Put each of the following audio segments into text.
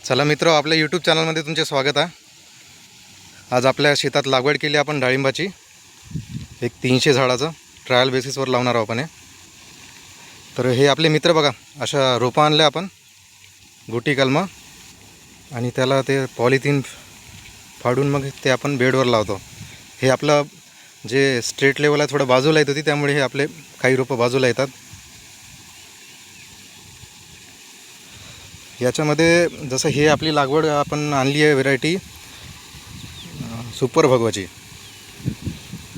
चला मित्र, आपल्या यूट्यूब चॅनलमध्ये तुमचे स्वागत आहे। आज आपल्या शेतात लागवड केली आपण डाळिंबाची। एक 300 झाडाचं ट्रायल बेसिसवर लावणार आहोत आपण हे। तर हे आपले मित्र बघा, अशा रोपं आणले आपण गुटी कलमा, आणि त्याला ते पॉलिथिन फाडून मग ते आपण बेडवर लावतो। हे आपलं जे स्ट्रेट लेवल आहे थोडं बाजूला येत होती, त्यामुळे हे आपले काही रोपं बाजूला येतात। याच्यामध्ये जसं हे आपली लागवड आपण आणली आहे व्हेरायटी सुपर भगवाची,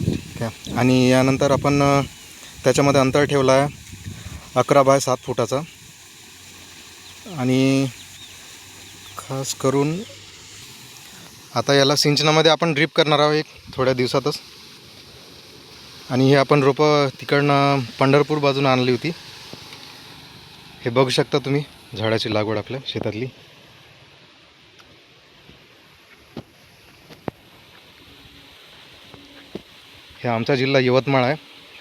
ठीक आहे। आणि यानंतर आपण त्याच्यामध्ये अंतर ठेवला आहे 11 बाय 7 फुटाचा। आणि खास करून आता याला सिंचनामध्ये आपण ड्रिप करणार आहोत एक थोड्या दिवसातच। आणि हे आपण रोपं तिकडनं पंढरपूर बाजून आणली होती। हे बघू शकता तुम्ही झाडाची लागवड आपल्या शेतातली। हे आमचा जिल्हा यवतमाळ आहे।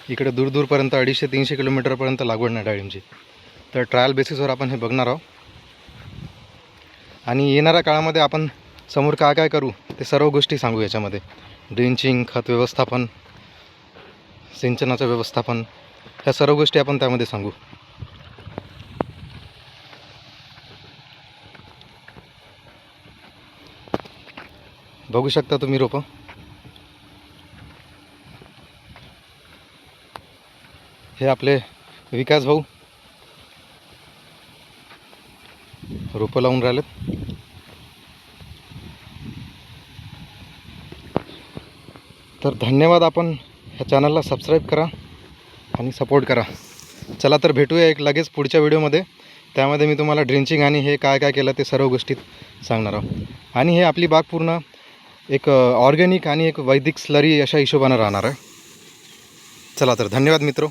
इकडे दूरपर्यंत 250-300 किलोमीटरपर्यंत लागवड नाही डाळिंबची। तर ट्रायल बेसिसवर आपण हे बघणार आहोत। आणि येणाऱ्या काळामध्ये आपण समोर काय काय करू ते सर्व गोष्टी सांगू। याच्यामध्ये ड्रिंचिंग, खत व्यवस्थापन, सिंचनाचं व्यवस्थापन, ह्या सर्व गोष्टी आपण त्यामध्ये सांगू। बघू शकता तुम्ही रोपं। हे आपले विकास भाऊ रोपं लावून राहिलेत। तर धन्यवाद। आपण ह्या चॅनलला सबस्क्राईब करा आणि सपोर्ट करा। चला तर भेटूया एक लगेच पुढच्या व्हिडिओमध्ये। त्यामध्ये मी तुम्हाला ड्रिंचिंग आणि हे काय काय केलं ते सर्व गोष्टीत सांगणार आहोत। आणि हे आपली बाग पूर्ण एक ऑर्गॅनिक आणि एक वैदिक स्लरी अशा हिशोबाने राहणार आहे। चला तर धन्यवाद मित्रो।